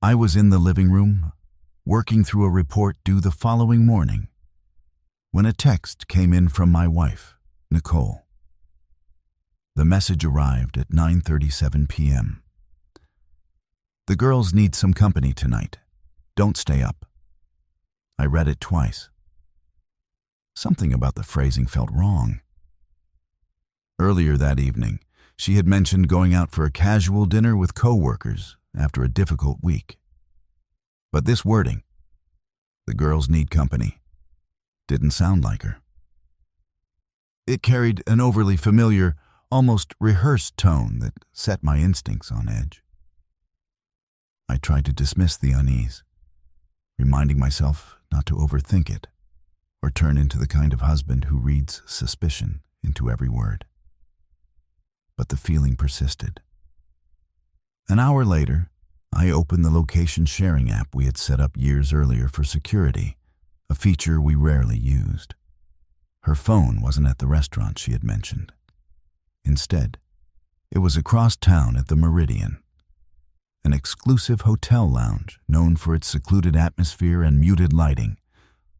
I was in the living room, working through a report due the following morning, when a text came in from my wife, Nicole. The message arrived at 9:37 p.m. "The girls need some company tonight. Don't stay up." I read it twice. Something about the phrasing felt wrong. Earlier that evening, she had mentioned going out for a casual dinner with co-workers after a difficult week. But this wording, "the girls need company," didn't sound like her. It carried an overly familiar, almost rehearsed tone that set my instincts on edge. I tried to dismiss the unease, reminding myself not to overthink it or turn into the kind of husband who reads suspicion into every word. But the feeling persisted. An hour later, I opened the location sharing app we had set up years earlier for security, a feature we rarely used. Her phone wasn't at the restaurant she had mentioned. Instead, it was across town at the Meridian, an exclusive hotel lounge known for its secluded atmosphere and muted lighting,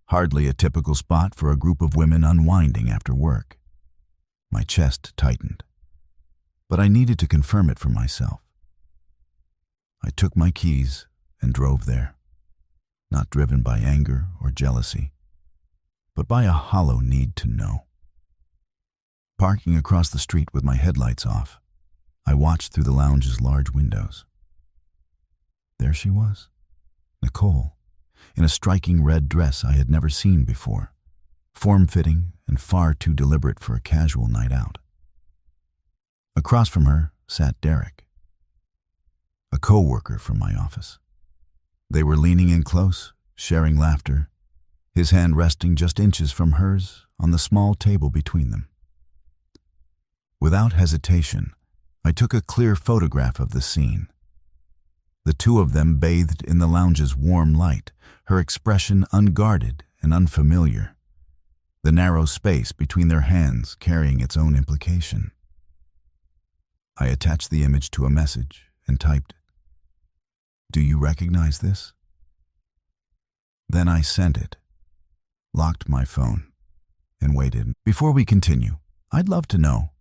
hardly a typical spot for a group of women unwinding after work. My chest tightened, but I needed to confirm it for myself. I took my keys and drove there, not driven by anger or jealousy, but by a hollow need to know. Parking across the street with my headlights off, I watched through the lounge's large windows. There she was, Nicole, in a striking red dress I had never seen before, form-fitting and far too deliberate for a casual night out. Across from her sat Derek, a co-worker from my office. They were leaning in close, sharing laughter, his hand resting just inches from hers on the small table between them. Without hesitation, I took a clear photograph of the scene. The two of them bathed in the lounge's warm light, her expression unguarded and unfamiliar, the narrow space between their hands carrying its own implication. I attached the image to a message and typed, "Do you recognize this?" Then I sent it, locked my phone, and waited. Before we continue, I'd love to know,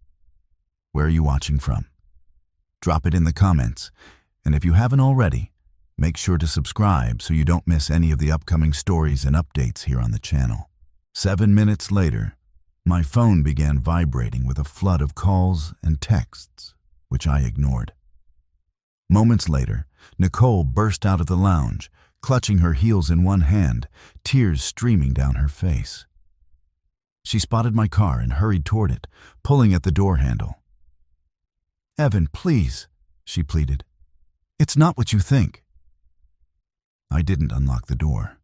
where are you watching from? Drop it in the comments, and if you haven't already, make sure to subscribe so you don't miss any of the upcoming stories and updates here on the channel. 7 minutes later, my phone began vibrating with a flood of calls and texts, which I ignored. Moments later, Nicole burst out of the lounge, clutching her heels in one hand, tears streaming down her face. She spotted my car and hurried toward it, pulling at the door handle. "Evan, please," she pleaded. "It's not what you think." I didn't unlock the door.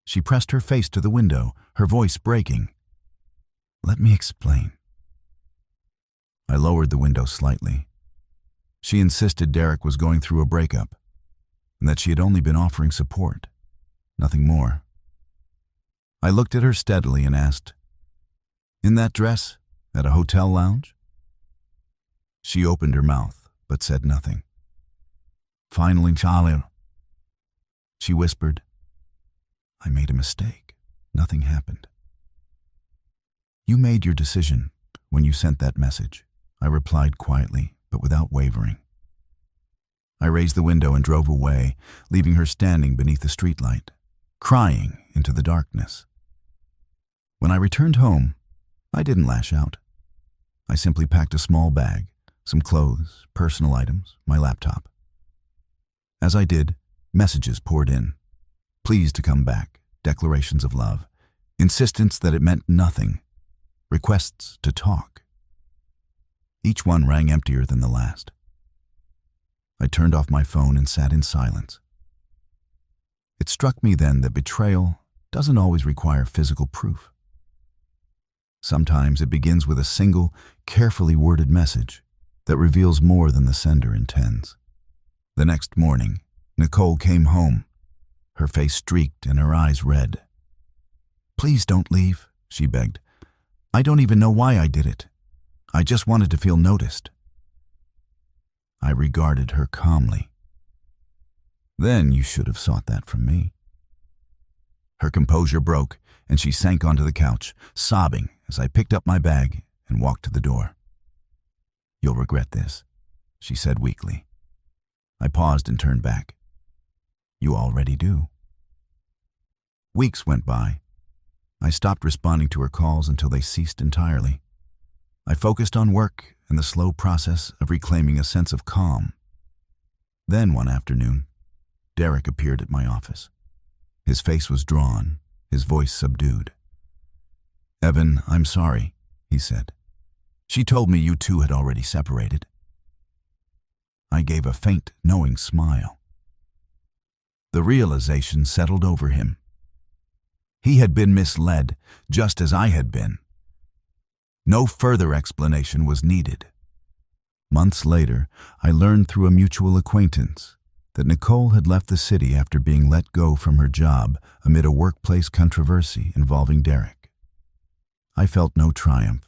She pressed her face to the window, her voice breaking. "Let me explain." I lowered the window slightly. She insisted Derek was going through a breakup, and that she had only been offering support, nothing more. I looked at her steadily and asked, "In that dress, at a hotel lounge?" She opened her mouth, but said nothing. "Finally, Charlie," she whispered. I made a mistake. Nothing happened. "You made your decision when you sent that message," I replied quietly, but without wavering. I raised the window and drove away, leaving her standing beneath the streetlight, crying into the darkness. When I returned home, I didn't lash out. I simply packed a small bag, some clothes, personal items, my laptop. As I did, messages poured in. Pleas to come back, declarations of love, insistence that it meant nothing, requests to talk. Each one rang emptier than the last. I turned off my phone and sat in silence. It struck me then that betrayal doesn't always require physical proof. Sometimes it begins with a single, carefully worded message that reveals more than the sender intends. The next morning, Nicole came home, her face streaked and her eyes red. "Please don't leave," she begged. "I don't even know why I did it. I just wanted to feel noticed." I regarded her calmly. Then you should have sought that from me. Her composure broke, and she sank onto the couch, sobbing as I picked up my bag and walked to the door. You'll regret this, she said weakly. I paused and turned back. You already do. Weeks went by. I stopped responding to her calls until they ceased entirely. I focused on work and the slow process of reclaiming a sense of calm. Then one afternoon, Derek appeared at my office. His face was drawn, his voice subdued. Evan, I'm sorry, he said. She told me you two had already separated. I gave a faint, knowing smile. The realization settled over him. He had been misled, just as I had been. No further explanation was needed. Months later, I learned through a mutual acquaintance that Nicole had left the city after being let go from her job amid a workplace controversy involving Derek. I felt no triumph,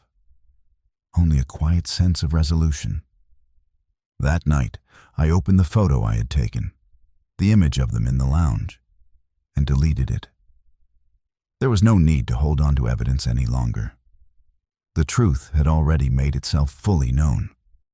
only a quiet sense of resolution. That night, I opened the photo I had taken, the image of them in the lounge, and deleted it. There was no need to hold on to evidence any longer. The truth had already made itself fully known.